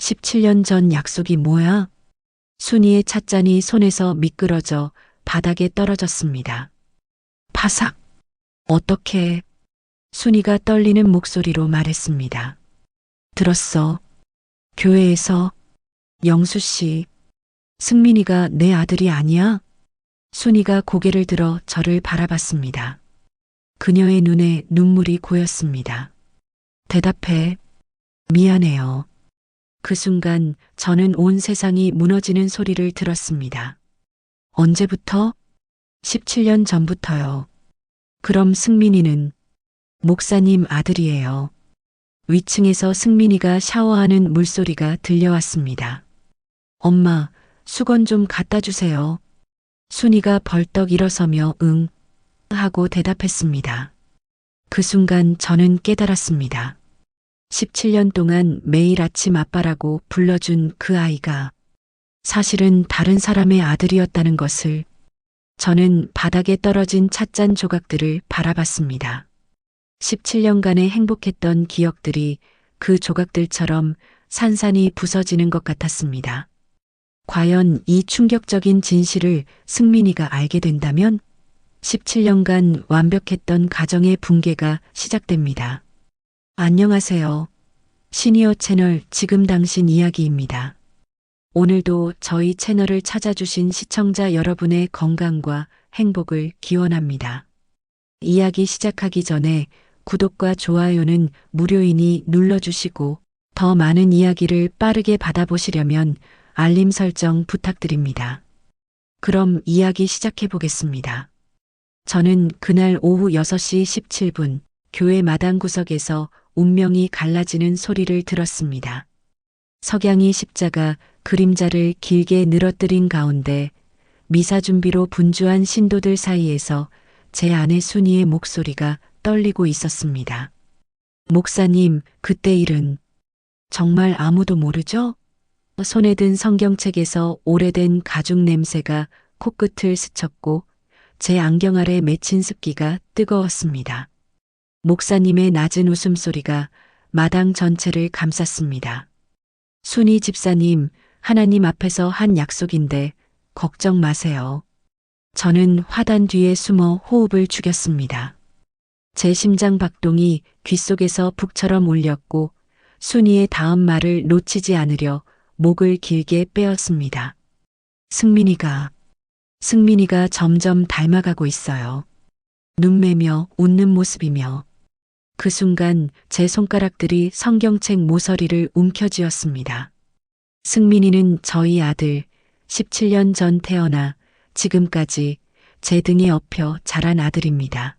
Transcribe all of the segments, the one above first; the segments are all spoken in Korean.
17년 전 약속이 뭐야? 순이의 찻잔이 손에서 미끄러져 바닥에 떨어졌습니다. 파삭! 어떻게? 순이가 떨리는 목소리로 말했습니다. 들었어. 교회에서 영수 씨, 승민이가 내 아들이 아니야? 순이가 고개를 들어 저를 바라봤습니다. 그녀의 눈에 눈물이 고였습니다. 대답해. 미안해요. 그 순간 저는 온 세상이 무너지는 소리를 들었습니다. 언제부터? 17년 전부터요. 그럼 승민이는 목사님 아들이에요. 위층에서 승민이가 샤워하는 물소리가 들려왔습니다. 엄마, 수건 좀 갖다 주세요. 순이가 벌떡 일어서며 응 하고 대답했습니다. 그 순간 저는 깨달았습니다. 17년 동안 매일 아침 아빠라고 불러준 그 아이가 사실은 다른 사람의 아들이었다는 것을. 저는 바닥에 떨어진 찻잔 조각들을 바라봤습니다. 17년간의 행복했던 기억들이 그 조각들처럼 산산이 부서지는 것 같았습니다. 과연 이 충격적인 진실을 승민이가 알게 된다면 17년간 완벽했던 가정의 붕괴가 시작됩니다. 안녕하세요. 시니어 채널 지금 당신 이야기입니다. 오늘도 저희 채널을 찾아주신 시청자 여러분의 건강과 행복을 기원합니다. 이야기 시작하기 전에 구독과 좋아요는 무료이니 눌러주시고 더 많은 이야기를 빠르게 받아보시려면 알림 설정 부탁드립니다. 그럼 이야기 시작해 보겠습니다. 저는 그날 오후 6시 17분 교회 마당 구석에서 운명이 갈라지는 소리를 들었습니다. 석양이 십자가 그림자를 길게 늘어뜨린 가운데 미사 준비로 분주한 신도들 사이에서 제 아내 순이의 목소리가 떨리고 있었습니다. 목사님, 그때 일은 정말 아무도 모르죠? 손에 든 성경책에서 오래된 가죽 냄새가 코끝을 스쳤고 제 안경 아래 맺힌 습기가 뜨거웠습니다. 목사님의 낮은 웃음소리가 마당 전체를 감쌌습니다. 순이 집사님, 하나님 앞에서 한 약속인데 걱정 마세요. 저는 화단 뒤에 숨어 호흡을 죽였습니다. 제 심장 박동이 귓속에서 북처럼 울렸고 순이의 다음 말을 놓치지 않으려 목을 길게 빼었습니다. 승민이가 점점 닮아가고 있어요. 눈매며 웃는 모습이며. 그 순간 제 손가락들이 성경책 모서리를 움켜쥐었습니다. 승민이는 저희 아들, 17년 전 태어나 지금까지 제 등에 업혀 자란 아들입니다.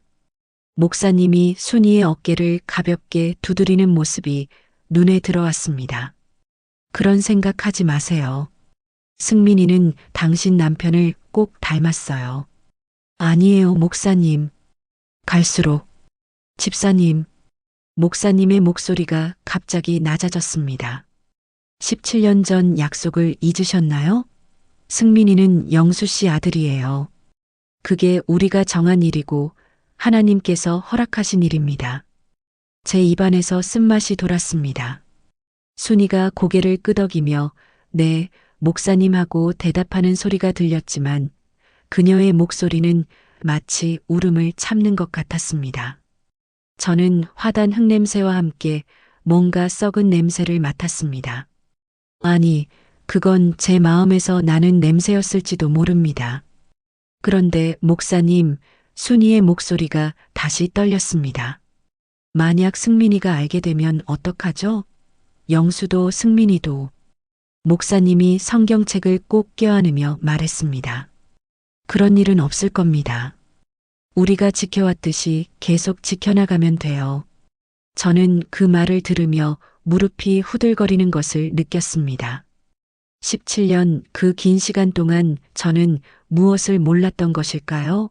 목사님이 순이의 어깨를 가볍게 두드리는 모습이 눈에 들어왔습니다. 그런 생각하지 마세요. 승민이는 당신 남편을 꼭 닮았어요. 아니에요, 목사님. 갈수록. 집사님. 목사님의 목소리가 갑자기 낮아졌습니다. 17년 전 약속을 잊으셨나요? 승민이는 영수 씨 아들이에요. 그게 우리가 정한 일이고 하나님께서 허락하신 일입니다. 제 입안에서 쓴맛이 돌았습니다. 순이가 고개를 끄덕이며 네, 목사님하고 대답하는 소리가 들렸지만 그녀의 목소리는 마치 울음을 참는 것 같았습니다. 저는 화단 흙냄새와 함께 뭔가 썩은 냄새를 맡았습니다. 아니, 그건 제 마음에서 나는 냄새였을지도 모릅니다. 그런데 목사님, 순이의 목소리가 다시 떨렸습니다. 만약 승민이가 알게 되면 어떡하죠? 영수도 승민이도. 목사님이 성경책을 꼭 껴안으며 말했습니다. 그런 일은 없을 겁니다. 우리가 지켜왔듯이 계속 지켜나가면 돼요. 저는 그 말을 들으며 무릎이 후들거리는 것을 느꼈습니다. 17년 그 긴 시간 동안 저는 무엇을 몰랐던 것일까요?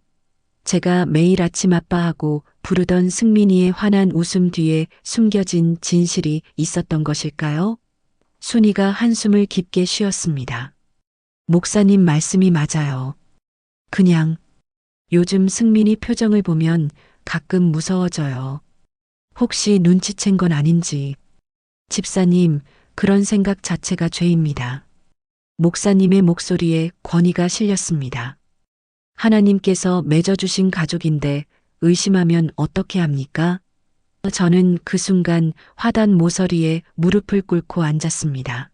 제가 매일 아침 아빠하고 부르던 승민이의 환한 웃음 뒤에 숨겨진 진실이 있었던 것일까요? 순이가 한숨을 깊게 쉬었습니다. 목사님 말씀이 맞아요. 그냥 요즘 승민이 표정을 보면 가끔 무서워져요. 혹시 눈치챈 건 아닌지. 집사님, 그런 생각 자체가 죄입니다. 목사님의 목소리에 권위가 실렸습니다. 하나님께서 맺어주신 가족인데 의심하면 어떻게 합니까? 저는 그 순간 화단 모서리에 무릎을 꿇고 앉았습니다.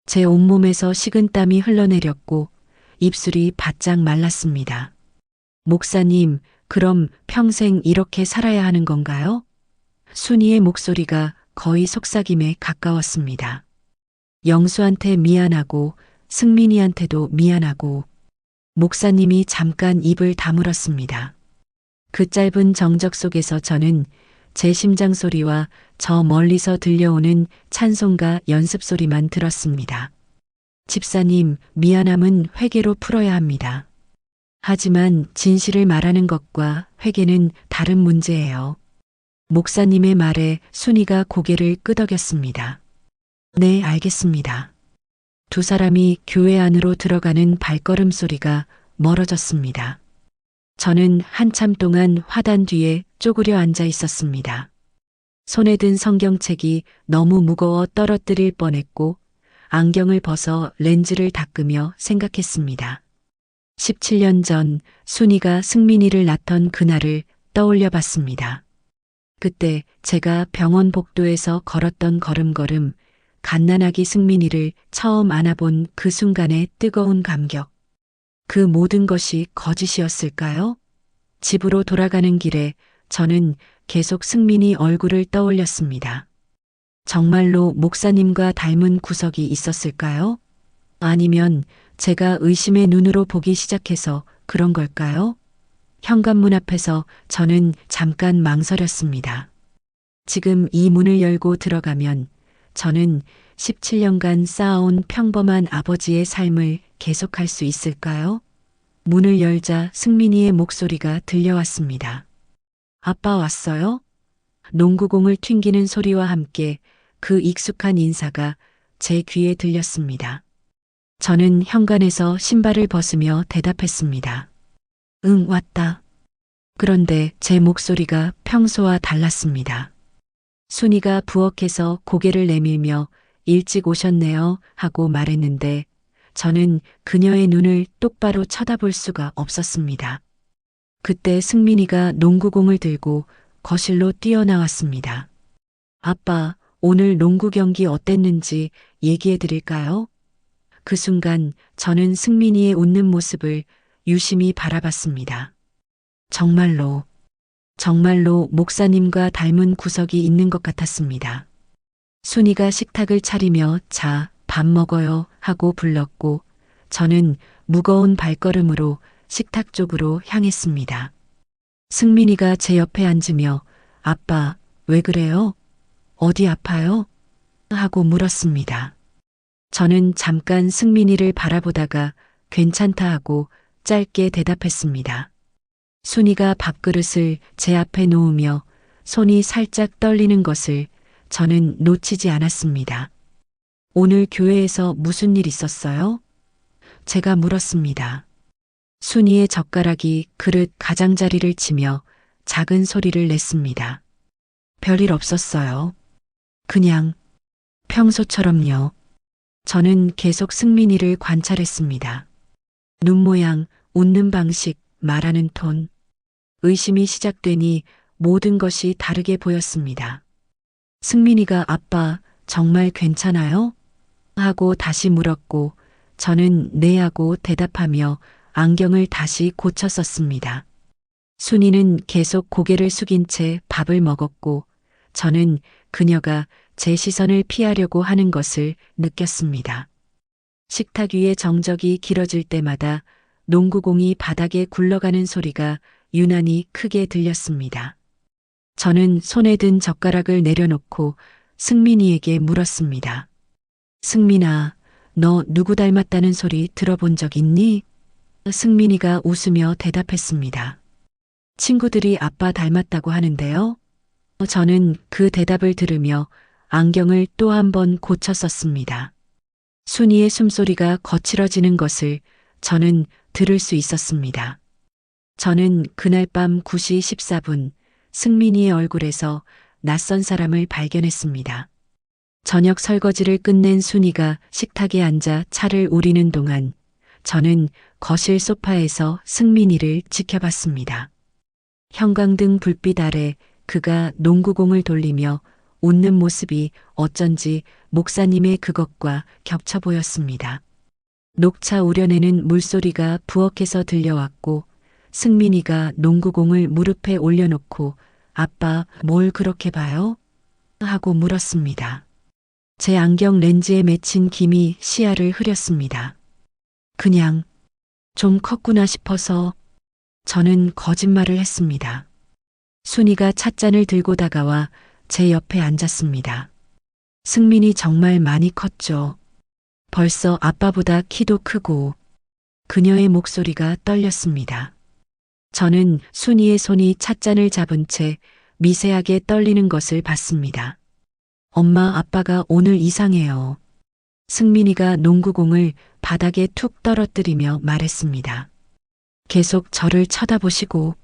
제 온몸에서 식은땀이 흘러내렸고 입술이 바짝 말랐습니다. 목사님, 그럼 평생 이렇게 살아야 하는 건가요? 순이의 목소리가 거의 속삭임에 가까웠습니다. 영수한테 미안하고 승민이한테도 미안하고. 목사님이 잠깐 입을 다물었습니다. 그 짧은 정적 속에서 저는 제 심장 소리와 저 멀리서 들려오는 찬송가 연습 소리만 들었습니다. 집사님, 미안함은 회개로 풀어야 합니다. 하지만 진실을 말하는 것과 회개는 다른 문제예요. 목사님의 말에 순이가 고개를 끄덕였습니다. 네, 알겠습니다. 두 사람이 교회 안으로 들어가는 발걸음 소리가 멀어졌습니다. 저는 한참 동안 화단 뒤에 쪼그려 앉아 있었습니다. 손에 든 성경책이 너무 무거워 떨어뜨릴 뻔했고 안경을 벗어 렌즈를 닦으며 생각했습니다. 17년 전 순이가 승민이를 낳던 그날을 떠올려 봤습니다. 그때 제가 병원 복도에서 걸었던 걸음걸음, 갓난아기 승민이를 처음 안아본 그 순간의 뜨거운 감격. 그 모든 것이 거짓이었을까요? 집으로 돌아가는 길에 저는 계속 승민이 얼굴을 떠올렸습니다. 정말로 목사님과 닮은 구석이 있었을까요? 아니면 제가 의심의 눈으로 보기 시작해서 그런 걸까요? 현관문 앞에서 저는 잠깐 망설였습니다. 지금 이 문을 열고 들어가면 저는 17년간 쌓아온 평범한 아버지의 삶을 계속할 수 있을까요? 문을 열자 승민이의 목소리가 들려왔습니다. 아빠 왔어요? 농구공을 튕기는 소리와 함께 그 익숙한 인사가 제 귀에 들렸습니다. 저는 현관에서 신발을 벗으며 대답했습니다. 응, 왔다. 그런데 제 목소리가 평소와 달랐습니다. 순이가 부엌에서 고개를 내밀며 일찍 오셨네요 하고 말했는데 저는 그녀의 눈을 똑바로 쳐다볼 수가 없었습니다. 그때 승민이가 농구공을 들고 거실로 뛰어나왔습니다. 아빠, 오늘 농구 경기 어땠는지 얘기해 드릴까요? 그 순간 저는 승민이의 웃는 모습을 유심히 바라봤습니다. 정말로 목사님과 닮은 구석이 있는 것 같았습니다. 순이가 식탁을 차리며 자, 밥 먹어요 하고 불렀고 저는 무거운 발걸음으로 식탁 쪽으로 향했습니다. 승민이가 제 옆에 앉으며 아빠, 왜 그래요? 어디 아파요? 하고 물었습니다. 저는 잠깐 승민이를 바라보다가 괜찮다 하고 짧게 대답했습니다. 순이가 밥그릇을 제 앞에 놓으며 손이 살짝 떨리는 것을 저는 놓치지 않았습니다. 오늘 교회에서 무슨 일 있었어요? 제가 물었습니다. 순이의 젓가락이 그릇 가장자리를 치며 작은 소리를 냈습니다. 별일 없었어요. 그냥 평소처럼요. 저는 계속 승민이를 관찰했습니다. 눈 모양, 웃는 방식, 말하는 톤. 의심이 시작되니 모든 것이 다르게 보였습니다. 승민이가 아빠, 정말 괜찮아요? 하고 다시 물었고 저는 네 하고 대답하며 안경을 다시 고쳐 썼습니다. 순이는 계속 고개를 숙인 채 밥을 먹었고 저는 그녀가 제 시선을 피하려고 하는 것을 느꼈습니다. 식탁 위의 정적이 길어질 때마다 농구공이 바닥에 굴러가는 소리가 유난히 크게 들렸습니다. 저는 손에 든 젓가락을 내려놓고 승민이에게 물었습니다. 승민아, 너 누구 닮았다는 소리 들어본 적 있니? 승민이가 웃으며 대답했습니다. 친구들이 아빠 닮았다고 하는데요. 저는 그 대답을 들으며 안경을 또 한 번 고쳐 썼습니다. 순이의 숨소리가 거칠어지는 것을 저는 들을 수 있었습니다. 저는 그날 밤 9시 14분 승민이의 얼굴에서 낯선 사람을 발견했습니다. 저녁 설거지를 끝낸 순이가 식탁에 앉아 차를 우리는 동안 저는 거실 소파에서 승민이를 지켜봤습니다. 형광등 불빛 아래 그가 농구공을 돌리며 웃는 모습이 어쩐지 목사님의 그것과 겹쳐 보였습니다. 녹차 우려내는 물소리가 부엌에서 들려왔고 승민이가 농구공을 무릎에 올려놓고 아빠 뭘 그렇게 봐요? 하고 물었습니다. 제 안경 렌즈에 맺힌 김이 시야를 흐렸습니다. 그냥 좀 컸구나 싶어서 저는 거짓말을 했습니다. 순이가 찻잔을 들고 다가와 제 옆에 앉았습니다. 승민이 정말 많이 컸죠. 벌써 아빠보다 키도 크고 그녀의 목소리가 떨렸습니다. 저는 순이의 손이 찻잔을 잡은 채 미세하게 떨리는 것을 봤습니다. 엄마, 아빠가 오늘 이상해요. 승민이가 농구공을 바닥에 툭 떨어뜨리며 말했습니다. 계속 저를 쳐다보시고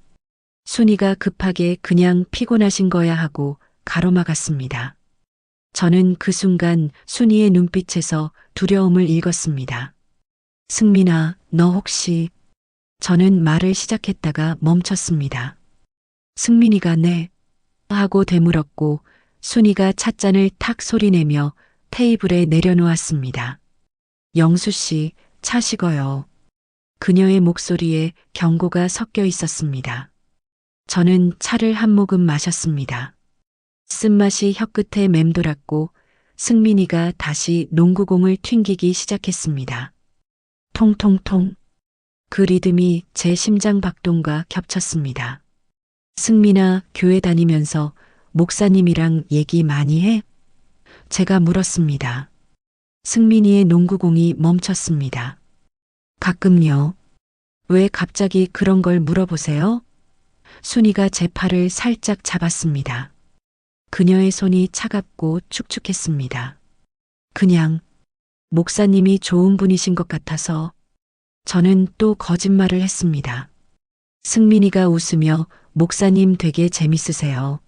순이가 급하게 그냥 피곤하신 거야 하고 가로막았습니다. 저는 그 순간 순이의 눈빛에서 두려움을 읽었습니다. 승민아, 너 혹시... 저는 말을 시작했다가 멈췄습니다. 승민이가 네 하고 되물었고 순이가 찻잔을 탁 소리내며 테이블에 내려놓았습니다. 영수 씨, 차 식어요. 그녀의 목소리에 경고가 섞여 있었습니다. 저는 차를 한 모금 마셨습니다. 쓴맛이 혀끝에 맴돌았고 승민이가 다시 농구공을 튕기기 시작했습니다. 통통통. 그 리듬이 제 심장 박동과 겹쳤습니다. 승민아, 교회 다니면서 목사님이랑 얘기 많이 해? 제가 물었습니다. 승민이의 농구공이 멈췄습니다. 가끔요. 왜 갑자기 그런 걸 물어보세요? 순이가 제 팔을 살짝 잡았습니다. 그녀의 손이 차갑고 축축했습니다. 그냥 목사님이 좋은 분이신 것 같아서. 저는 또 거짓말을 했습니다. 승민이가 웃으며 목사님 되게 재밌으세요.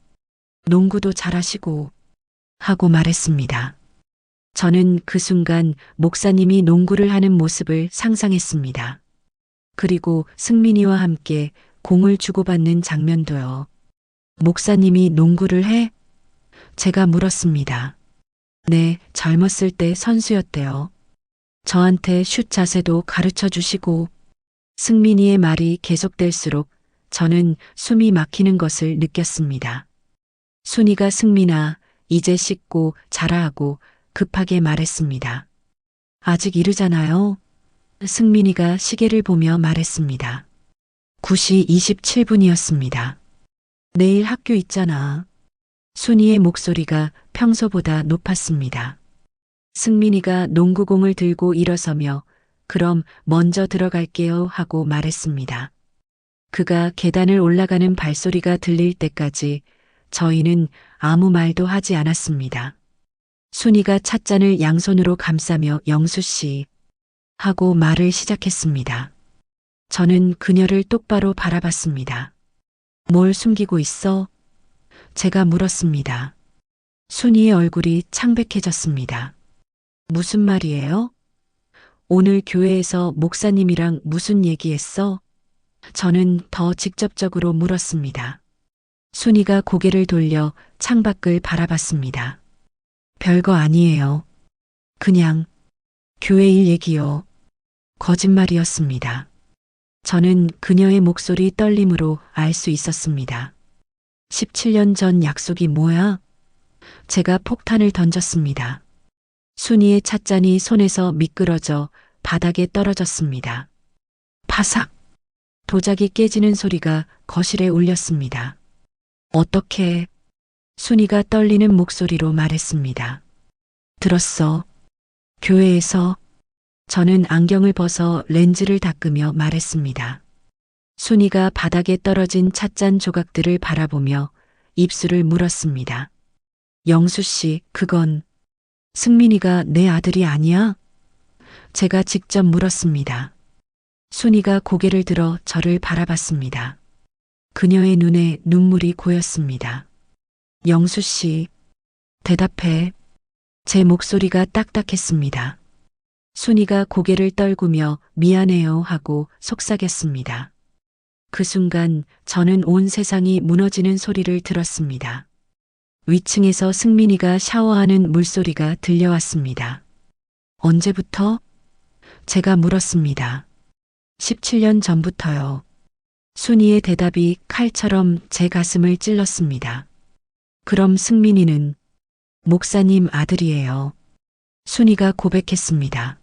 농구도 잘하시고 하고 말했습니다. 저는 그 순간 목사님이 농구를 하는 모습을 상상했습니다. 그리고 승민이와 함께 공을 주고받는 장면도요. 목사님이 농구를 해? 제가 물었습니다. 네, 젊었을 때 선수였대요. 저한테 슛 자세도 가르쳐 주시고. 승민이의 말이 계속될수록 저는 숨이 막히는 것을 느꼈습니다. 순이가 승민아, 이제 씻고 자라 하고 급하게 말했습니다. 아직 이르잖아요. 승민이가 시계를 보며 말했습니다. 9시 27분이었습니다. 내일 학교 있잖아. 순이의 목소리가 평소보다 높았습니다. 승민이가 농구공을 들고 일어서며 그럼 먼저 들어갈게요 하고 말했습니다. 그가 계단을 올라가는 발소리가 들릴 때까지 저희는 아무 말도 하지 않았습니다. 순이가 찻잔을 양손으로 감싸며 영수 씨 하고 말을 시작했습니다. 저는 그녀를 똑바로 바라봤습니다. 뭘 숨기고 있어? 제가 물었습니다. 순이의 얼굴이 창백해졌습니다. 무슨 말이에요? 오늘 교회에서 목사님이랑 무슨 얘기했어? 저는 더 직접적으로 물었습니다. 순이가 고개를 돌려 창밖을 바라봤습니다. 별거 아니에요. 그냥 교회 일 얘기요. 거짓말이었습니다. 저는 그녀의 목소리 떨림으로 알 수 있었습니다. 17년 전 약속이 뭐야? 제가 폭탄을 던졌습니다. 순이의 찻잔이 손에서 미끄러져 바닥에 떨어졌습니다. 파삭! 도자기 깨지는 소리가 거실에 울렸습니다. 어떻게? 순이가 떨리는 목소리로 말했습니다. 들었어. 교회에서. 저는 안경을 벗어 렌즈를 닦으며 말했습니다. 순이가 바닥에 떨어진 찻잔 조각들을 바라보며 입술을 물었습니다. 영수 씨, 그건 승민이가 내 아들이 아니야? 제가 직접 물었습니다. 순이가 고개를 들어 저를 바라봤습니다. 그녀의 눈에 눈물이 고였습니다. 영수 씨, 대답해. 제 목소리가 딱딱했습니다. 순이가 고개를 떨구며 미안해요 하고 속삭였습니다. 그 순간 저는 온 세상이 무너지는 소리를 들었습니다. 위층에서 승민이가 샤워하는 물소리가 들려왔습니다. 언제부터? 제가 물었습니다. 17년 전부터요. 순이의 대답이 칼처럼 제 가슴을 찔렀습니다. 그럼 승민이는 목사님 아들이에요. 순이가 고백했습니다.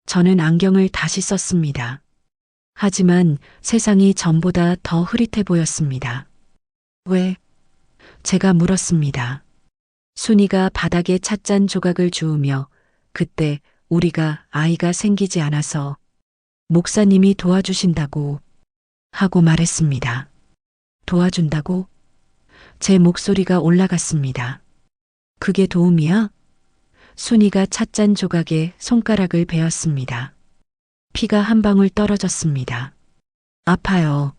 저는 안경을 다시 썼습니다. 하지만 세상이 전보다 더 흐릿해 보였습니다. 왜? 제가 물었습니다. 순이가 바닥에 찻잔 조각을 주우며 그때 우리가 아이가 생기지 않아서 목사님이 도와주신다고 하고 말했습니다. 도와준다고? 제 목소리가 올라갔습니다. 그게 도움이야? 순이가 찻잔 조각에 손가락을 베었습니다. 피가 한 방울 떨어졌습니다. 아파요.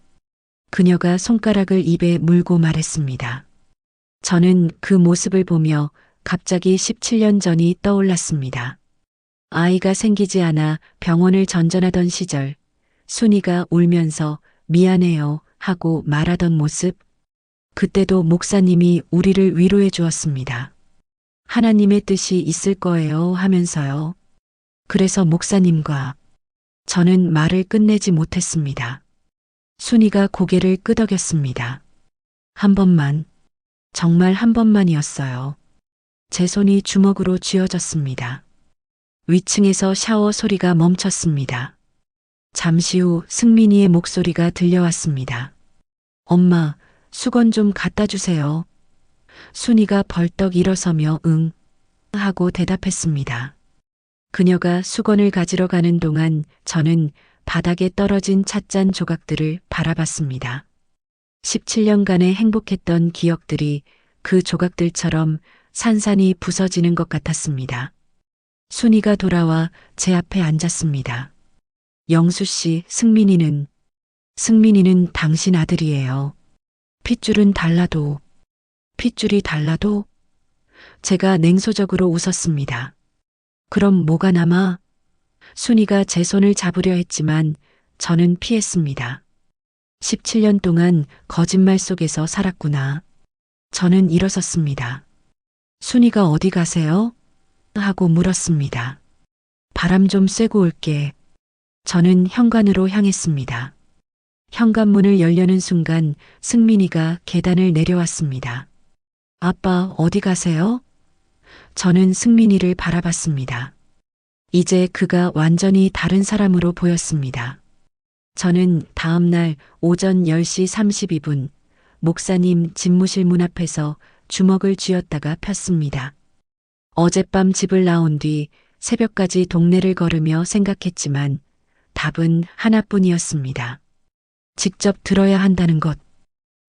그녀가 손가락을 입에 물고 말했습니다. 저는 그 모습을 보며 갑자기 17년 전이 떠올랐습니다. 아이가 생기지 않아 병원을 전전하던 시절, 순이가 울면서 미안해요 하고 말하던 모습, 그때도 목사님이 우리를 위로해 주었습니다. 하나님의 뜻이 있을 거예요 하면서요. 그래서 목사님과 저는 말을 끝내지 못했습니다. 순이가 고개를 끄덕였습니다. 한 번만, 정말 한 번만이었어요. 제 손이 주먹으로 쥐어졌습니다. 위층에서 샤워 소리가 멈췄습니다. 잠시 후 승민이의 목소리가 들려왔습니다. 엄마, 수건 좀 갖다 주세요. 순이가 벌떡 일어서며 응 하고 대답했습니다. 그녀가 수건을 가지러 가는 동안 저는 바닥에 떨어진 찻잔 조각들을 바라봤습니다. 17년간의 행복했던 기억들이 그 조각들처럼 산산이 부서지는 것 같았습니다. 순이가 돌아와 제 앞에 앉았습니다. 영수 씨, 승민이는 당신 아들이에요. 핏줄은 달라도, 핏줄이 달라도? 제가 냉소적으로 웃었습니다. 그럼 뭐가 남아? 순이가 제 손을 잡으려 했지만 저는 피했습니다. 17년 동안 거짓말 속에서 살았구나. 저는 일어섰습니다. 순이가 어디 가세요? 하고 물었습니다. 바람 좀 쐬고 올게. 저는 현관으로 향했습니다. 현관문을 열려는 순간 승민이가 계단을 내려왔습니다. 아빠, 어디 가세요? 저는 승민이를 바라봤습니다. 이제 그가 완전히 다른 사람으로 보였습니다. 저는 다음 날 오전 10시 32분 목사님 집무실 문 앞에서 주먹을 쥐었다가 폈습니다. 어젯밤 집을 나온 뒤 새벽까지 동네를 걸으며 생각했지만 답은 하나뿐이었습니다. 직접 들어야 한다는 것.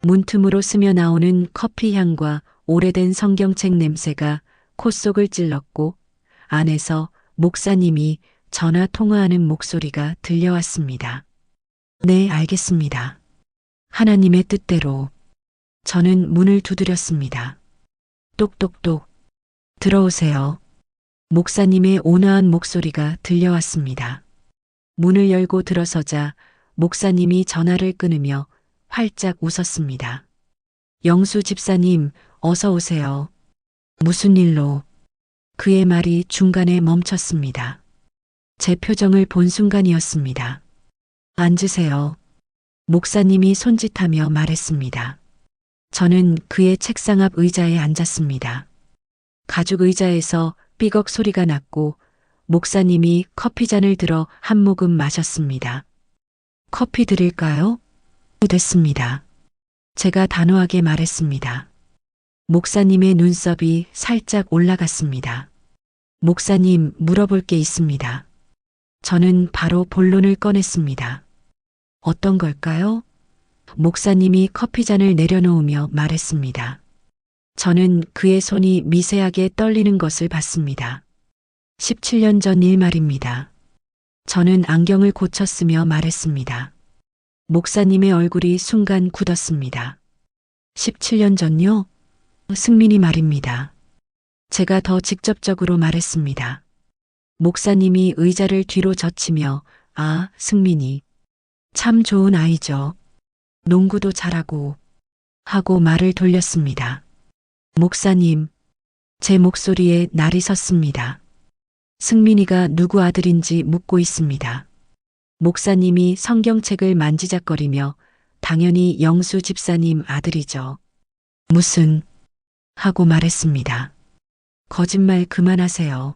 문틈으로 스며 나오는 커피 향과 오래된 성경책 냄새가 콧속을 찔렀고 안에서 목사님이 전화 통화하는 목소리가 들려왔습니다. 네, 알겠습니다. 하나님의 뜻대로. 저는 문을 두드렸습니다. 똑똑똑. 들어오세요. 목사님의 온화한 목소리가 들려왔습니다. 문을 열고 들어서자 목사님이 전화를 끊으며 활짝 웃었습니다. 영수 집사님, 어서 오세요. 무슨 일로? 그의 말이 중간에 멈췄습니다. 제 표정을 본 순간이었습니다. 앉으세요. 목사님이 손짓하며 말했습니다. 저는 그의 책상 앞 의자에 앉았습니다. 가죽 의자에서 삐걱 소리가 났고 목사님이 커피잔을 들어 한 모금 마셨습니다. 커피 드릴까요? 됐습니다. 제가 단호하게 말했습니다. 목사님의 눈썹이 살짝 올라갔습니다. 목사님, 물어볼 게 있습니다. 저는 바로 본론을 꺼냈습니다. 어떤 걸까요? 목사님이 커피잔을 내려놓으며 말했습니다. 저는 그의 손이 미세하게 떨리는 것을 봤습니다. 17년 전 일 말입니다. 저는 안경을 고쳤으며 말했습니다. 목사님의 얼굴이 순간 굳었습니다. 17년 전요? 승민이 말입니다. 제가 더 직접적으로 말했습니다. 목사님이 의자를 뒤로 젖히며 아, 승민이 참 좋은 아이죠. 농구도 잘하고 하고 말을 돌렸습니다. 목사님, 제 목소리에 날이 섰습니다. 승민이가 누구 아들인지 묻고 있습니다. 목사님이 성경책을 만지작거리며 당연히 영수 집사님 아들이죠. 무슨 하고 말했습니다. 거짓말 그만하세요.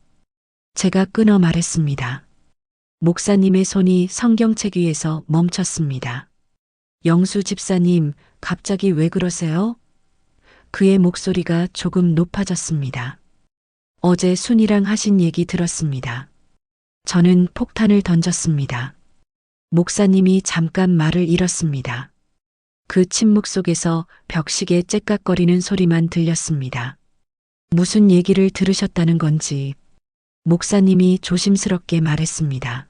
제가 끊어 말했습니다. 목사님의 손이 성경책 위에서 멈췄습니다. 영수 집사님, 갑자기 왜 그러세요? 그의 목소리가 조금 높아졌습니다. 어제 순이랑 하신 얘기 들었습니다. 저는 폭탄을 던졌습니다. 목사님이 잠깐 말을 잃었습니다. 그 침묵 속에서 벽시계 째깍거리는 소리만 들렸습니다. 무슨 얘기를 들으셨다는 건지 목사님이 조심스럽게 말했습니다.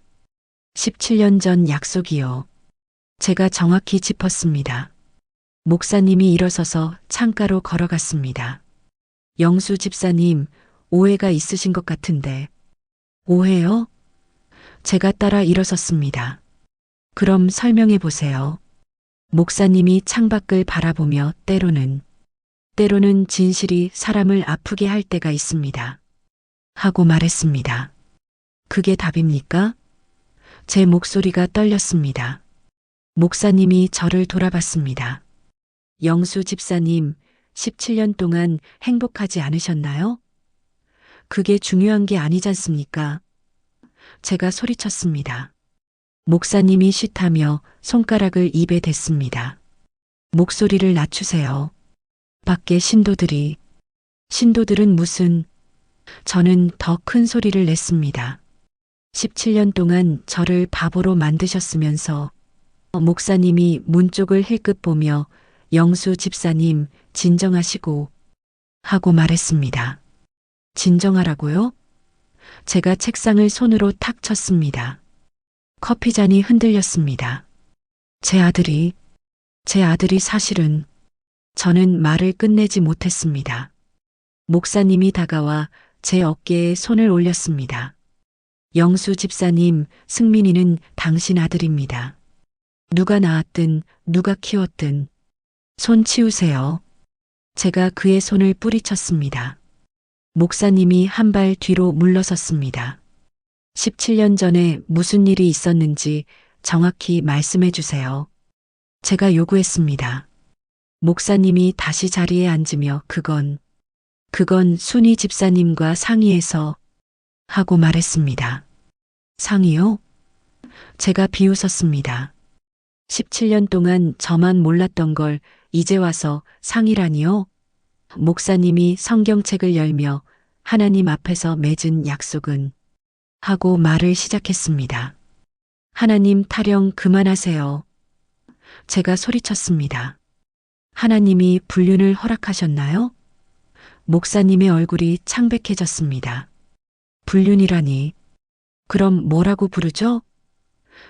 17년 전 약속이요. 제가 정확히 짚었습니다. 목사님이 일어서서 창가로 걸어갔습니다. 영수 집사님, 오해가 있으신 것 같은데. 오해요? 제가 따라 일어섰습니다. 그럼 설명해 보세요. 목사님이 창밖을 바라보며 때로는 진실이 사람을 아프게 할 때가 있습니다. 하고 말했습니다. 그게 답입니까? 제 목소리가 떨렸습니다. 목사님이 저를 돌아봤습니다. 영수 집사님, 17년 동안 행복하지 않으셨나요? 그게 중요한 게 아니지 않습니까? 제가 소리쳤습니다. 목사님이 쉿하며 손가락을 입에 댔습니다. 목소리를 낮추세요. 밖에 신도들은 무슨... 저는 더 큰 소리를 냈습니다. 17년 동안 저를 바보로 만드셨으면서 목사님이 문 쪽을 힐끗 보며 영수 집사님 진정하시고 하고 말했습니다. 진정하라고요? 제가 책상을 손으로 탁 쳤습니다. 커피잔이 흔들렸습니다. 제 아들이 사실은... 저는 말을 끝내지 못했습니다. 목사님이 다가와 제 어깨에 손을 올렸습니다. 영수 집사님, 승민이는 당신 아들입니다. 누가 낳았든 누가 키웠든 손 치우세요. 제가 그의 손을 뿌리쳤습니다. 목사님이 한 발 뒤로 물러섰습니다. 17년 전에 무슨 일이 있었는지 정확히 말씀해 주세요. 제가 요구했습니다. 목사님이 다시 자리에 앉으며 그건 순이 집사님과 상의해서 하고 말했습니다. 상의요? 제가 비웃었습니다. 17년 동안 저만 몰랐던 걸 이제 와서 상의라니요? 목사님이 성경책을 열며 하나님 앞에서 맺은 약속은 하고 말을 시작했습니다. 하나님 타령 그만하세요. 제가 소리쳤습니다. 하나님이 불륜을 허락하셨나요? 목사님의 얼굴이 창백해졌습니다. 불륜이라니. 그럼 뭐라고 부르죠?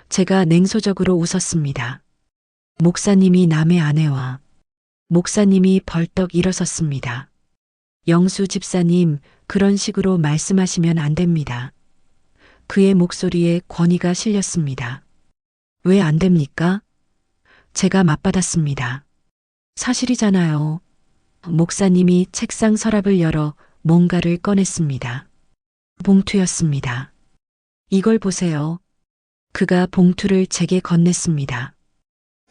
제가 냉소적으로 웃었습니다. 목사님이 남의 아내와 목사님이 벌떡 일어섰습니다. 영수 집사님, 그런 식으로 말씀하시면 안 됩니다. 그의 목소리에 권위가 실렸습니다. 왜 안 됩니까? 제가 맞받았습니다. 사실이잖아요. 목사님이 책상 서랍을 열어 뭔가를 꺼냈습니다. 봉투였습니다. 이걸 보세요. 그가 봉투를 제게 건넸습니다.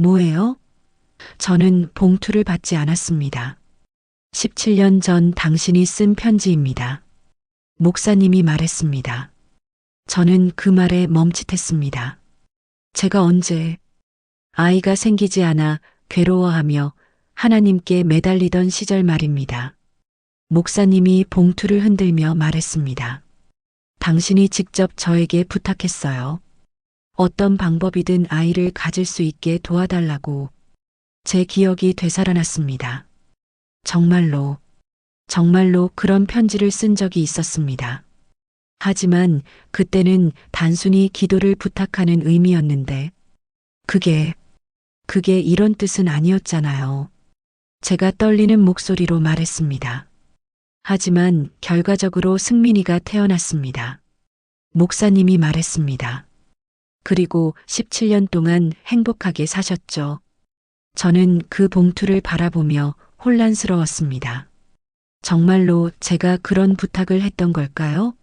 뭐예요? 저는 봉투를 받지 않았습니다. 17년 전 당신이 쓴 편지입니다. 목사님이 말했습니다. 저는 그 말에 멈칫했습니다. 제가 언제 아이가 생기지 않아 괴로워하며 하나님께 매달리던 시절 말입니다. 목사님이 봉투를 흔들며 말했습니다. 당신이 직접 저에게 부탁했어요. 어떤 방법이든 아이를 가질 수 있게 도와달라고. 제 기억이 되살아났습니다. 정말로 그런 편지를 쓴 적이 있었습니다. 하지만 그때는 단순히 기도를 부탁하는 의미였는데 그게 이런 뜻은 아니었잖아요. 제가 떨리는 목소리로 말했습니다. 하지만 결과적으로 승민이가 태어났습니다. 목사님이 말했습니다. 그리고 17년 동안 행복하게 사셨죠. 저는 그 봉투를 바라보며 혼란스러웠습니다. 정말로 제가 그런 부탁을 했던 걸까요?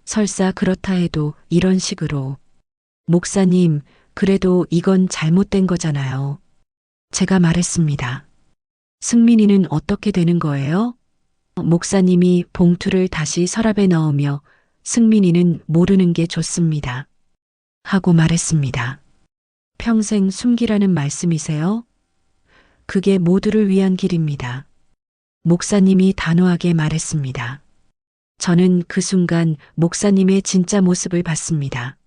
설사 그렇다 해도 이런 식으로. 목사님, 그래도 이건 잘못된 거잖아요. 제가 말했습니다. 승민이는 어떻게 되는 거예요? 목사님이 봉투를 다시 서랍에 넣으며 승민이는 모르는 게 좋습니다. 하고 말했습니다. 평생 숨기라는 말씀이세요? 그게 모두를 위한 길입니다. 목사님이 단호하게 말했습니다. 저는 그 순간 목사님의 진짜 모습을 봤습니다.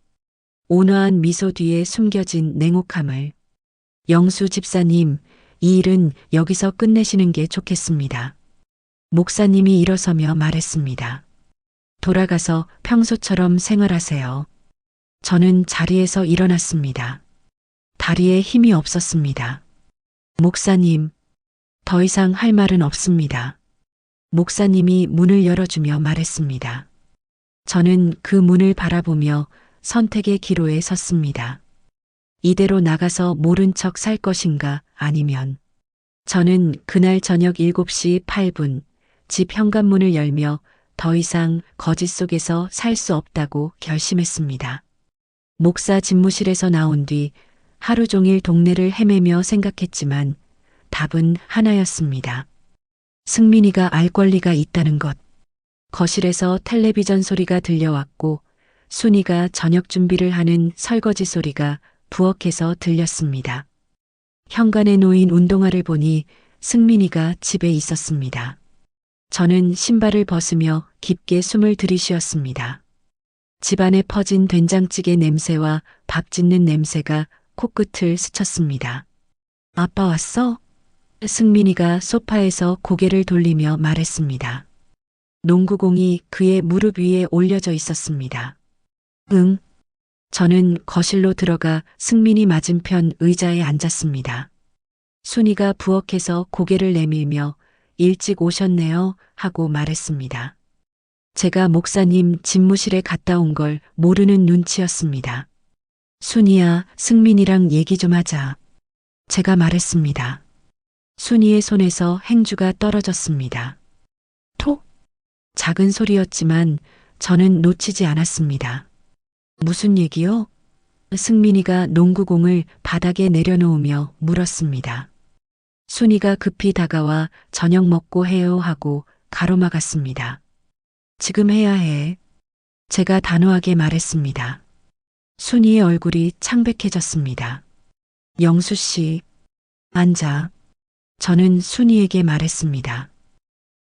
온화한 미소 뒤에 숨겨진 냉혹함을. 영수 집사님, 이 일은 여기서 끝내시는 게 좋겠습니다. 목사님이 일어서며 말했습니다. 돌아가서 평소처럼 생활하세요. 저는 자리에서 일어났습니다. 다리에 힘이 없었습니다. 목사님, 더 이상 할 말은 없습니다. 목사님이 문을 열어주며 말했습니다. 저는 그 문을 바라보며 선택의 기로에 섰습니다. 이대로 나가서 모른 척 살 것인가 아니면. 저는 그날 저녁 7시 8분 집 현관문을 열며 더 이상 거짓 속에서 살 수 없다고 결심했습니다. 목사 집무실에서 나온 뒤 하루 종일 동네를 헤매며 생각했지만 답은 하나였습니다. 승민이가 알 권리가 있다는 것. 거실에서 텔레비전 소리가 들려왔고 순이가 저녁 준비를 하는 설거지 소리가 부엌에서 들렸습니다. 현관에 놓인 운동화를 보니 승민이가 집에 있었습니다. 저는 신발을 벗으며 깊게 숨을 들이쉬었습니다. 집안에 퍼진 된장찌개 냄새와 밥 짓는 냄새가 코끝을 스쳤습니다. 아빠 왔어? 승민이가 소파에서 고개를 돌리며 말했습니다. 농구공이 그의 무릎 위에 올려져 있었습니다. 응. 저는 거실로 들어가 승민이 맞은편 의자에 앉았습니다. 순이가 부엌에서 고개를 내밀며 일찍 오셨네요 하고 말했습니다. 제가 목사님 집무실에 갔다 온 걸 모르는 눈치였습니다. 순이야, 승민이랑 얘기 좀 하자. 제가 말했습니다. 순이의 손에서 행주가 떨어졌습니다. 톡! 작은 소리였지만 저는 놓치지 않았습니다. 무슨 얘기요? 승민이가 농구공을 바닥에 내려놓으며 물었습니다. 순이가 급히 다가와 저녁 먹고 해요 하고 가로막았습니다. 지금 해야 해. 제가 단호하게 말했습니다. 순이의 얼굴이 창백해졌습니다. 영수 씨, 앉아. 저는 순이에게 말했습니다.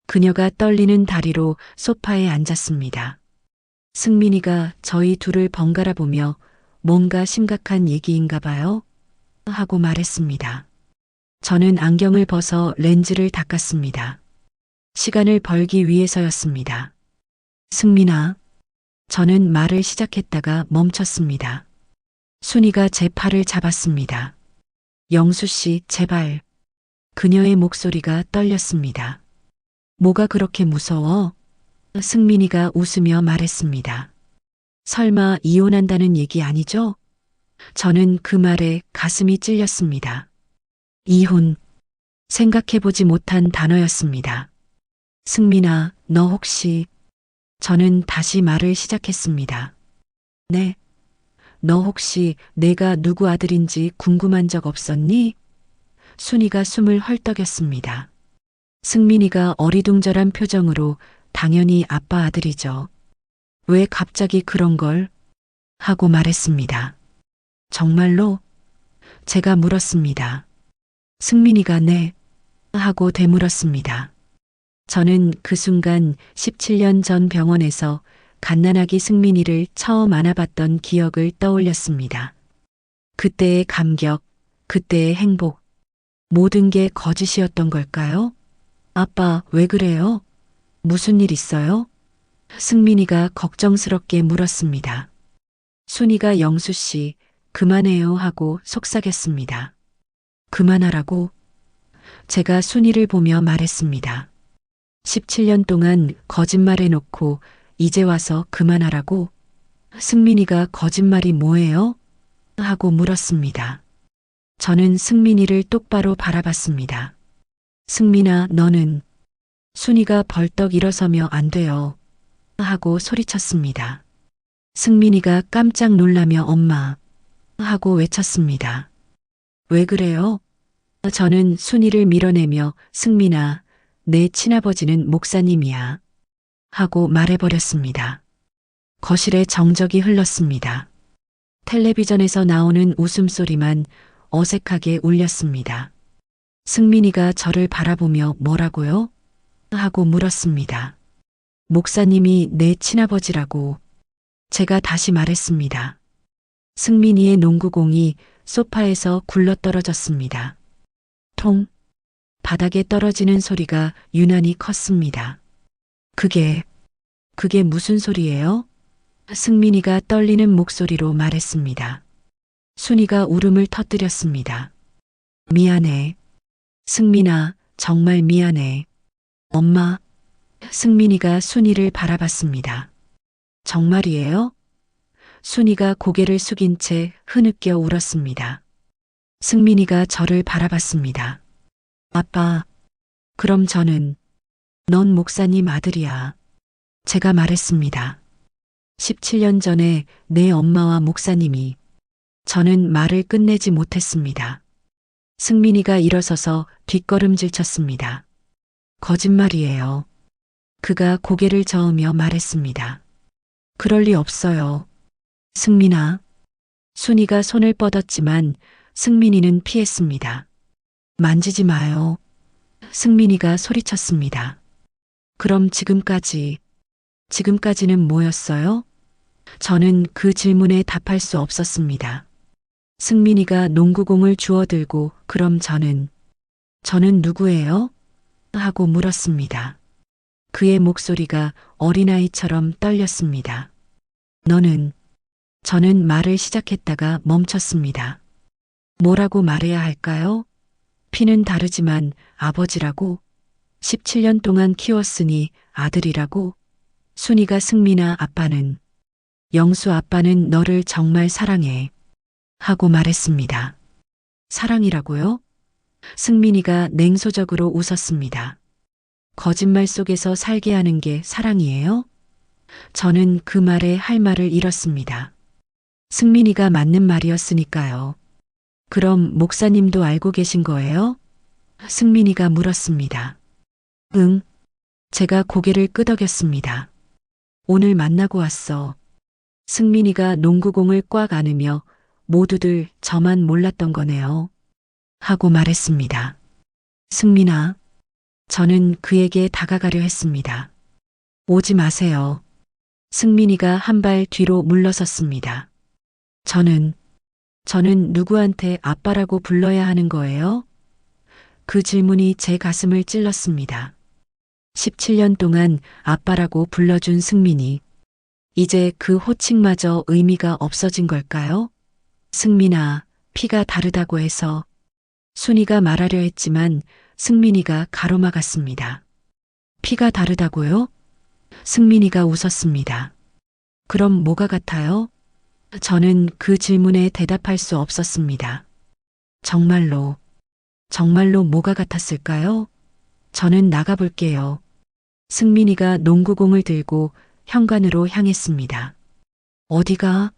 그녀가 떨리는 다리로 소파에 앉았습니다. 승민이가 저희 둘을 번갈아 보며 뭔가 심각한 얘기인가 봐요? 하고 말했습니다. 저는 안경을 벗어 렌즈를 닦았습니다. 시간을 벌기 위해서였습니다. 승민아, 저는 말을 시작했다가 멈췄습니다. 순이가 제 팔을 잡았습니다. 영수 씨, 제발. 그녀의 목소리가 떨렸습니다. 뭐가 그렇게 무서워? 승민이가 웃으며 말했습니다. 설마 이혼한다는 얘기 아니죠? 저는 그 말에 가슴이 찔렸습니다. 이혼. 생각해보지 못한 단어였습니다. 승민아, 너 혹시... 저는 다시 말을 시작했습니다. 네. 너 혹시 내가 누구 아들인지 궁금한 적 없었니? 순이가 숨을 헐떡였습니다. 승민이가 어리둥절한 표정으로 당연히 아빠 아들이죠. 왜 갑자기 그런 걸? 하고 말했습니다. 정말로? 제가 물었습니다. 승민이가 네. 하고 되물었습니다. 저는 그 순간 17년 전 병원에서 갓난아기 승민이를 처음 안아봤던 기억을 떠올렸습니다. 그때의 감격, 그때의 행복, 모든 게 거짓이었던 걸까요? 아빠, 왜 그래요? 무슨 일 있어요? 승민이가 걱정스럽게 물었습니다. 순이가 영수 씨, 그만해요 하고 속삭였습니다. 그만하라고? 제가 순이를 보며 말했습니다. 17년 동안 거짓말해놓고 이제 와서 그만하라고? 승민이가 거짓말이 뭐예요? 하고 물었습니다. 저는 승민이를 똑바로 바라봤습니다. 승민아, 너는 순이가 벌떡 일어서며 안 돼요. 하고 소리쳤습니다. 승민이가 깜짝 놀라며 엄마 하고 외쳤습니다. 왜 그래요? 저는 순이를 밀어내며 승민아, 내 친아버지는 목사님이야. 하고 말해버렸습니다. 거실에 정적이 흘렀습니다. 텔레비전에서 나오는 웃음소리만 어색하게 울렸습니다. 승민이가 저를 바라보며 뭐라고요? 하고 물었습니다. 목사님이 내 친아버지라고. 제가 다시 말했습니다. 승민이의 농구공이 소파에서 굴러떨어졌습니다. 통! 바닥에 떨어지는 소리가 유난히 컸습니다. 그게 무슨 소리예요? 승민이가 떨리는 목소리로 말했습니다. 순이가 울음을 터뜨렸습니다. 미안해. 승민아, 정말 미안해. 엄마. 승민이가 순이를 바라봤습니다. 정말이에요? 순이가 고개를 숙인 채 흐느껴 울었습니다. 승민이가 저를 바라봤습니다. 아빠, 그럼 저는 넌 목사님 아들이야. 제가 말했습니다. 17년 전에 내 엄마와 목사님이. 저는 말을 끝내지 못했습니다. 승민이가 일어서서 뒷걸음질 쳤습니다. 거짓말이에요. 그가 고개를 저으며 말했습니다. 그럴 리 없어요. 승민아. 순이가 손을 뻗었지만 승민이는 피했습니다. 만지지 마요. 승민이가 소리쳤습니다. 그럼 지금까지는 뭐였어요? 저는 그 질문에 답할 수 없었습니다. 승민이가 농구공을 주워들고 그럼 저는 누구예요? 하고 물었습니다. 그의 목소리가 어린아이처럼 떨렸습니다. 저는 말을 시작했다가 멈췄습니다. 뭐라고 말해야 할까요? 피는 다르지만 아버지라고? 17년 동안 키웠으니 아들이라고? 순이가 승민아 아빠는, 영수 아빠는 너를 정말 사랑해. 하고 말했습니다. 사랑이라고요? 승민이가 냉소적으로 웃었습니다. 거짓말 속에서 살게 하는 게 사랑이에요? 저는 그 말에 할 말을 잃었습니다. 승민이가 맞는 말이었으니까요. 그럼 목사님도 알고 계신 거예요? 승민이가 물었습니다. 응. 제가 고개를 끄덕였습니다. 오늘 만나고 왔어. 승민이가 농구공을 꽉 안으며 모두들 저만 몰랐던 거네요. 하고 말했습니다. 승민아. 저는 그에게 다가가려 했습니다. 오지 마세요. 승민이가 한 발 뒤로 물러섰습니다. 저는 누구한테 아빠라고 불러야 하는 거예요? 그 질문이 제 가슴을 찔렀습니다. 17년 동안 아빠라고 불러준 승민이. 이제 그 호칭마저 의미가 없어진 걸까요? 승민아, 피가 다르다고 해서. 순이가 말하려 했지만 승민이가 가로막았습니다. 피가 다르다고요? 승민이가 웃었습니다. 그럼 뭐가 같아요? 저는 그 질문에 대답할 수 없었습니다. 정말로 뭐가 같았을까요? 저는 나가볼게요. 승민이가 농구공을 들고 현관으로 향했습니다. 어디가?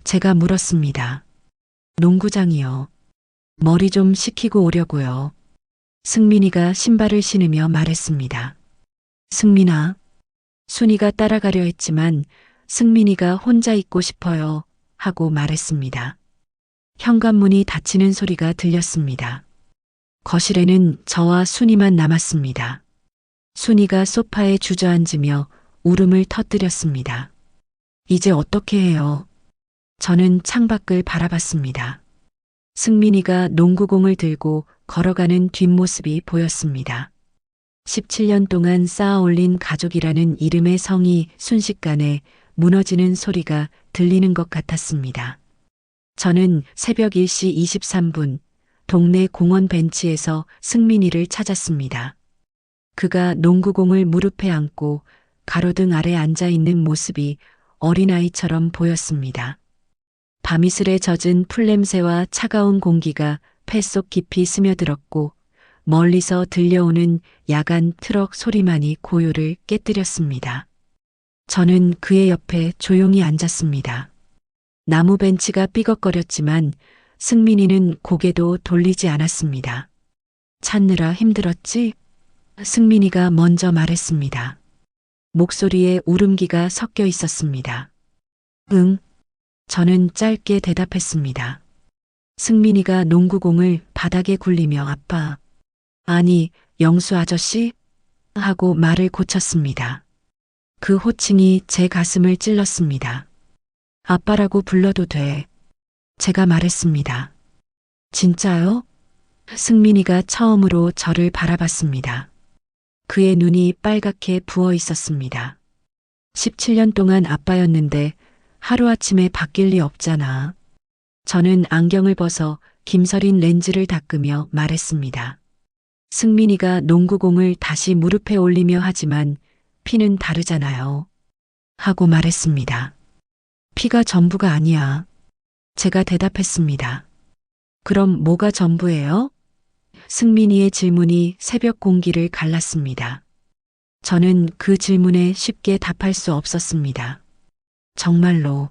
제가 물었습니다. 농구장이요. 머리 좀 식히고 오려고요. 승민이가 신발을 신으며 말했습니다. 승민아. 순이가 따라가려 했지만 승민이가 혼자 있고 싶어요. 하고 말했습니다. 현관문이 닫히는 소리가 들렸습니다. 거실에는 저와 순이만 남았습니다. 순이가 소파에 주저앉으며 울음을 터뜨렸습니다. 이제 어떻게 해요? 저는 창밖을 바라봤습니다. 승민이가 농구공을 들고 걸어가는 뒷모습이 보였습니다. 17년 동안 쌓아 올린 가족이라는 이름의 성이 순식간에 무너지는 소리가 들리는 것 같았습니다. 저는 새벽 1시 23분 동네 공원 벤치에서 승민이를 찾았습니다. 그가 농구공을 무릎에 안고 가로등 아래 앉아 있는 모습이 어린아이처럼 보였습니다. 밤이슬에 젖은 풀냄새와 차가운 공기가 폐 속 깊이 스며들었고 멀리서 들려오는 야간 트럭 소리만이 고요를 깨뜨렸습니다. 저는 그의 옆에 조용히 앉았습니다. 나무 벤치가 삐걱거렸지만 승민이는 고개도 돌리지 않았습니다. 찾느라 힘들었지? 승민이가 먼저 말했습니다. 목소리에 울음기가 섞여 있었습니다. 응. 저는 짧게 대답했습니다. 승민이가 농구공을 바닥에 굴리며 아빠, 아니, 영수 아저씨? 하고 말을 고쳤습니다. 그 호칭이 제 가슴을 찔렀습니다. 아빠라고 불러도 돼. 제가 말했습니다. 진짜요? 승민이가 처음으로 저를 바라봤습니다. 그의 눈이 빨갛게 부어 있었습니다. 17년 동안 아빠였는데 하루아침에 바뀔 리 없잖아. 저는 안경을 벗어 김서린 렌즈를 닦으며 말했습니다. 승민이가 농구공을 다시 무릎에 올리며 하지만 피는 다르잖아요. 하고 말했습니다. 피가 전부가 아니야. 제가 대답했습니다. 그럼 뭐가 전부예요? 승민이의 질문이 새벽 공기를 갈랐습니다. 저는 그 질문에 쉽게 답할 수 없었습니다. 정말로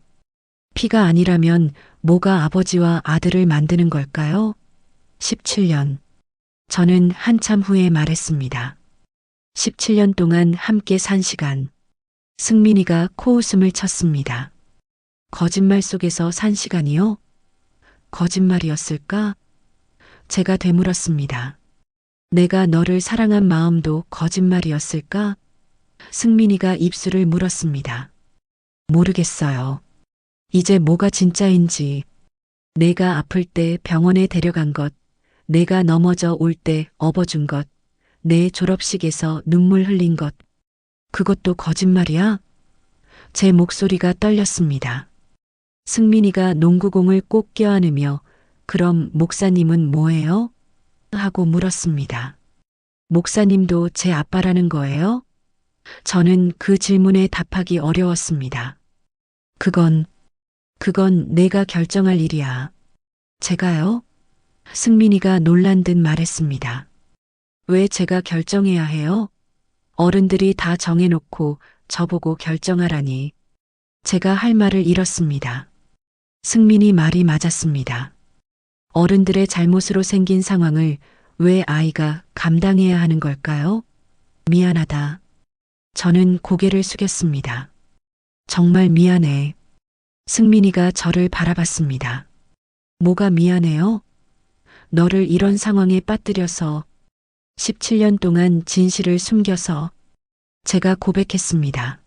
피가 아니라면 뭐가 아버지와 아들을 만드는 걸까요? 17년. 저는 한참 후에 말했습니다. 17년 동안 함께 산 시간. 승민이가 코웃음을 쳤습니다. 거짓말 속에서 산 시간이요? 거짓말이었을까? 제가 되물었습니다. 내가 너를 사랑한 마음도 거짓말이었을까? 승민이가 입술을 물었습니다. 모르겠어요. 이제 뭐가 진짜인지. 내가 아플 때 병원에 데려간 것, 내가 넘어져 올 때 업어준 것, 내 졸업식에서 눈물 흘린 것. 그것도 거짓말이야? 제 목소리가 떨렸습니다. 승민이가 농구공을 꼭 껴안으며 그럼 목사님은 뭐예요? 하고 물었습니다. 목사님도 제 아빠라는 거예요? 저는 그 질문에 답하기 어려웠습니다. 그건 내가 결정할 일이야. 제가요? 승민이가 놀란 듯 말했습니다. 왜 제가 결정해야 해요? 어른들이 다 정해놓고 저보고 결정하라니. 제가 할 말을 잃었습니다. 승민이 말이 맞았습니다. 어른들의 잘못으로 생긴 상황을 왜 아이가 감당해야 하는 걸까요? 미안하다. 저는 고개를 숙였습니다. 정말 미안해. 승민이가 저를 바라봤습니다. 뭐가 미안해요? 너를 이런 상황에 빠뜨려서 17년 동안 진실을 숨겨서 제가 고백했습니다.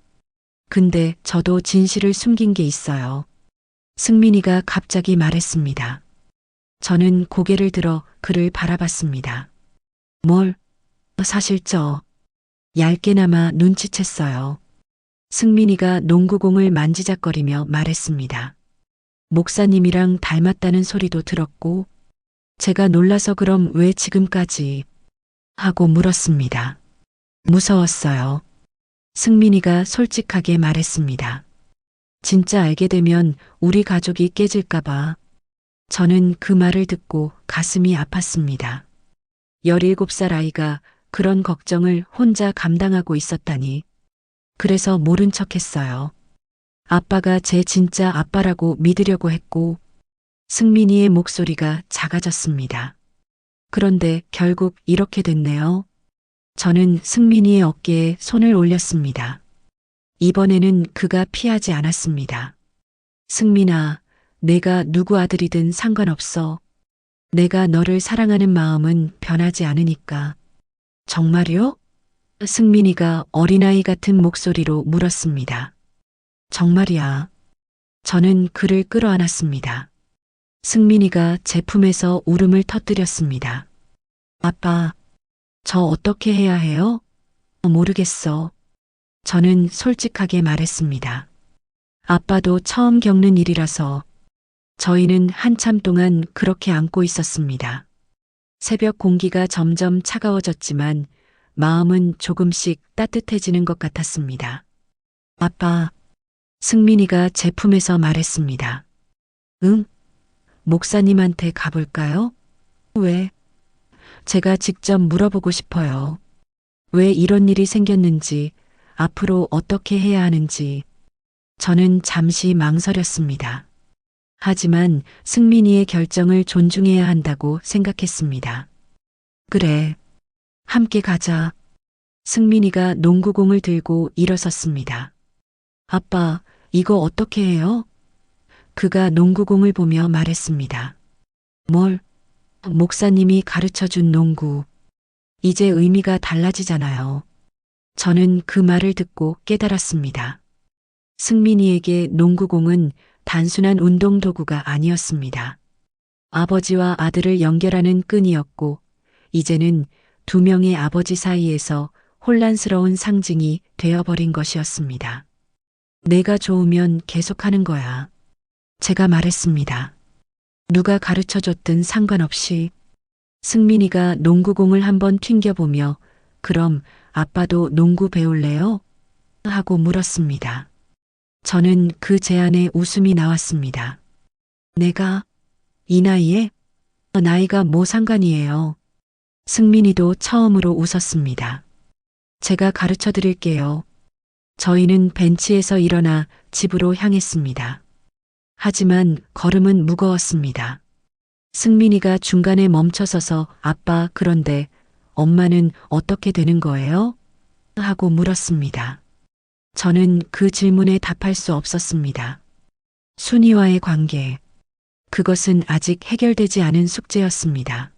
근데 저도 진실을 숨긴 게 있어요. 승민이가 갑자기 말했습니다. 저는 고개를 들어 그를 바라봤습니다. 뭘? 사실 얇게나마 눈치챘어요. 승민이가 농구공을 만지작거리며 말했습니다. 목사님이랑 닮았다는 소리도 들었고, 제가 놀라서 그럼 왜 지금까지? 하고 물었습니다. 무서웠어요. 승민이가 솔직하게 말했습니다. 진짜 알게 되면 우리 가족이 깨질까봐. 저는 그 말을 듣고 가슴이 아팠습니다. 17살 아이가 그런 걱정을 혼자 감당하고 있었다니. 그래서 모른 척 했어요. 아빠가 제 진짜 아빠라고 믿으려고 했고, 승민이의 목소리가 작아졌습니다. 그런데 결국 이렇게 됐네요. 저는 승민이의 어깨에 손을 올렸습니다. 이번에는 그가 피하지 않았습니다. 승민아, 내가 누구 아들이든 상관없어. 내가 너를 사랑하는 마음은 변하지 않으니까. 정말요? 승민이가 어린아이 같은 목소리로 물었습니다. 정말이야. 저는 그를 끌어안았습니다. 승민이가 제 품에서 울음을 터뜨렸습니다. 아빠, 저 어떻게 해야 해요? 모르겠어. 저는 솔직하게 말했습니다. 아빠도 처음 겪는 일이라서. 저희는 한참 동안 그렇게 안고 있었습니다. 새벽 공기가 점점 차가워졌지만 마음은 조금씩 따뜻해지는 것 같았습니다. 아빠, 승민이가 제 품에서 말했습니다. 응? 목사님한테 가볼까요? 왜? 제가 직접 물어보고 싶어요. 왜 이런 일이 생겼는지, 앞으로 어떻게 해야 하는지. 저는 잠시 망설였습니다. 하지만 승민이의 결정을 존중해야 한다고 생각했습니다. 그래, 함께 가자. 승민이가 농구공을 들고 일어섰습니다. 아빠, 이거 어떻게 해요? 그가 농구공을 보며 말했습니다. 뭘? 목사님이 가르쳐 준 농구. 이제 의미가 달라지잖아요. 저는 그 말을 듣고 깨달았습니다. 승민이에게 농구공은 단순한 운동도구가 아니었습니다. 아버지와 아들을 연결하는 끈이었고, 이제는 두 명의 아버지 사이에서 혼란스러운 상징이 되어버린 것이었습니다. 내가 좋으면 계속하는 거야. 제가 말했습니다. 누가 가르쳐줬든 상관없이. 승민이가 농구공을 한번 튕겨보며 그럼 아빠도 농구 배울래요? 하고 물었습니다. 저는 그 제안에 웃음이 나왔습니다. 내가 이 나이에? 나이가 뭐 상관이에요. 승민이도 처음으로 웃었습니다. 제가 가르쳐 드릴게요. 저희는 벤치에서 일어나 집으로 향했습니다. 하지만 걸음은 무거웠습니다. 승민이가 중간에 멈춰서서 아빠 그런데 엄마는 어떻게 되는 거예요? 하고 물었습니다. 저는 그 질문에 답할 수 없었습니다. 순이와의 관계. 그것은 아직 해결되지 않은 숙제였습니다.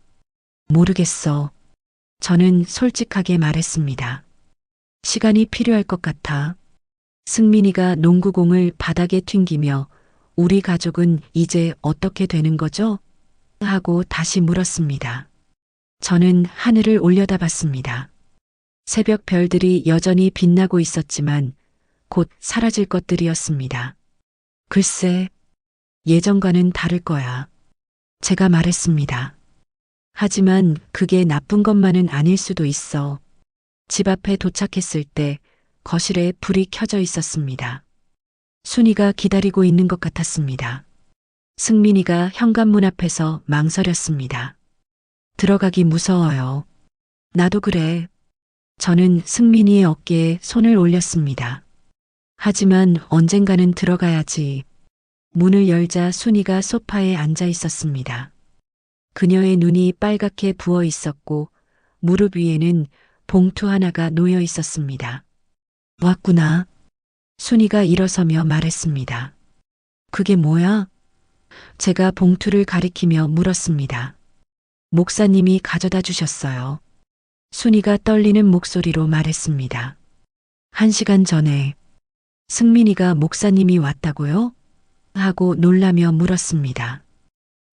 모르겠어. 저는 솔직하게 말했습니다. 시간이 필요할 것 같아. 승민이가 농구공을 바닥에 튕기며 우리 가족은 이제 어떻게 되는 거죠? 하고 다시 물었습니다. 저는 하늘을 올려다봤습니다. 새벽 별들이 여전히 빛나고 있었지만 곧 사라질 것들이었습니다. 글쎄, 예전과는 다를 거야. 제가 말했습니다. 하지만 그게 나쁜 것만은 아닐 수도 있어. 집 앞에 도착했을 때 거실에 불이 켜져 있었습니다. 순이가 기다리고 있는 것 같았습니다. 승민이가 현관문 앞에서 망설였습니다. 들어가기 무서워요. 나도 그래. 저는 승민이의 어깨에 손을 올렸습니다. 하지만 언젠가는 들어가야지. 문을 열자 순이가 소파에 앉아 있었습니다. 그녀의 눈이 빨갛게 부어 있었고 무릎 위에는 봉투 하나가 놓여 있었습니다. 왔구나. 순이가 일어서며 말했습니다. 그게 뭐야? 제가 봉투를 가리키며 물었습니다. 목사님이 가져다 주셨어요. 순이가 떨리는 목소리로 말했습니다. 1시간 전에. 승민이가 목사님이 왔다고요? 하고 놀라며 물었습니다.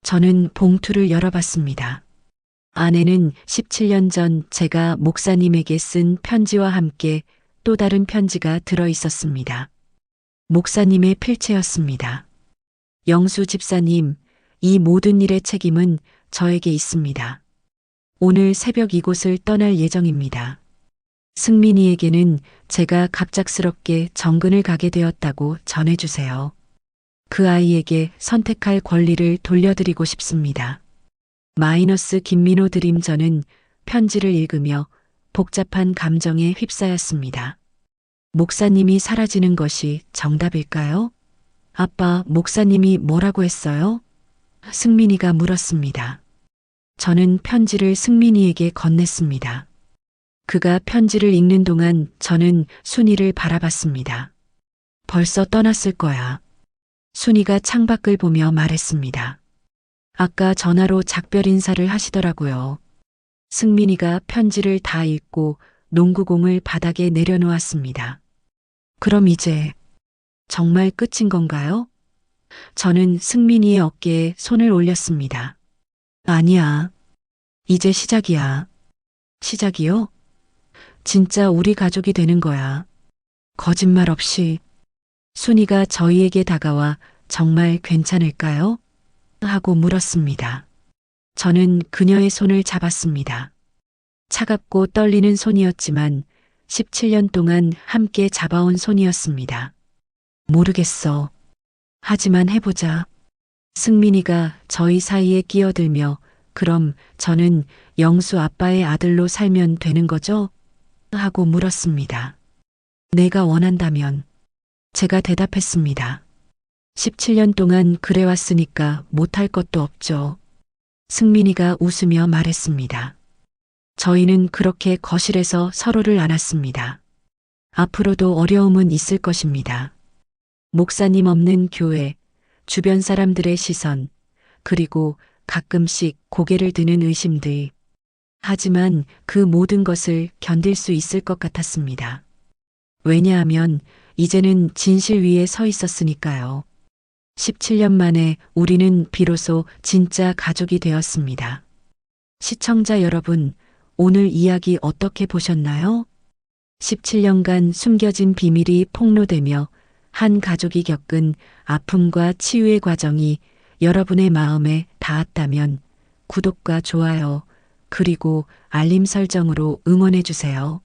저는 봉투를 열어봤습니다. 안에는 17년 전 제가 목사님에게 쓴 편지와 함께 또 다른 편지가 들어 있었습니다. 목사님의 필체였습니다. 영수 집사님, 이 모든 일의 책임은 저에게 있습니다. 오늘 새벽 이곳을 떠날 예정입니다. 승민이에게는 제가 갑작스럽게 정근을 가게 되었다고 전해주세요. 그 아이에게 선택할 권리를 돌려드리고 싶습니다. 마이너스 김민호 드림. 저는 편지를 읽으며 복잡한 감정에 휩싸였습니다. 목사님이 사라지는 것이 정답일까요? 아빠, 목사님이 뭐라고 했어요? 승민이가 물었습니다. 저는 편지를 승민이에게 건넸습니다. 그가 편지를 읽는 동안 저는 순이를 바라봤습니다. 벌써 떠났을 거야. 순이가 창밖을 보며 말했습니다. 아까 전화로 작별 인사를 하시더라고요. 승민이가 편지를 다 읽고 농구공을 바닥에 내려놓았습니다. 그럼 이제 정말 끝인 건가요? 저는 승민이의 어깨에 손을 올렸습니다. 아니야. 이제 시작이야. 시작이요? 진짜 우리 가족이 되는 거야. 거짓말 없이. 순이가 저희에게 다가와 정말 괜찮을까요? 하고 물었습니다. 저는 그녀의 손을 잡았습니다. 차갑고 떨리는 손이었지만 17년 동안 함께 잡아온 손이었습니다. 모르겠어. 하지만 해보자. 승민이가 저희 사이에 끼어들며 그럼 저는 영수 아빠의 아들로 살면 되는 거죠? 하고 물었습니다. 내가 원한다면. 제가 대답했습니다. 17년 동안 그래왔으니까 못할 것도 없죠. 승민이가 웃으며 말했습니다. 저희는 그렇게 거실에서 서로를 안았습니다. 앞으로도 어려움은 있을 것입니다. 목사님 없는 교회, 주변 사람들의 시선, 그리고 가끔씩 고개를 드는 의심들. 하지만 그 모든 것을 견딜 수 있을 것 같았습니다. 왜냐하면 이제는 진실 위에 서 있었으니까요. 17년 만에 우리는 비로소 진짜 가족이 되었습니다. 시청자 여러분, 오늘 이야기 어떻게 보셨나요? 17년간 숨겨진 비밀이 폭로되며 한 가족이 겪은 아픔과 치유의 과정이 여러분의 마음에 닿았다면 구독과 좋아요, 그리고 알림 설정으로 응원해 주세요.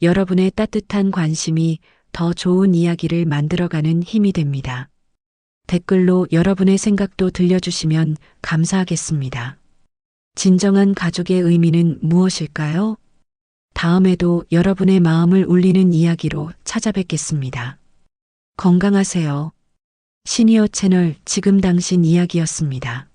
여러분의 따뜻한 관심이 더 좋은 이야기를 만들어가는 힘이 됩니다. 댓글로 여러분의 생각도 들려주시면 감사하겠습니다. 진정한 가족의 의미는 무엇일까요? 다음에도 여러분의 마음을 울리는 이야기로 찾아뵙겠습니다. 건강하세요. 시니어 채널 지금 당신 이야기였습니다.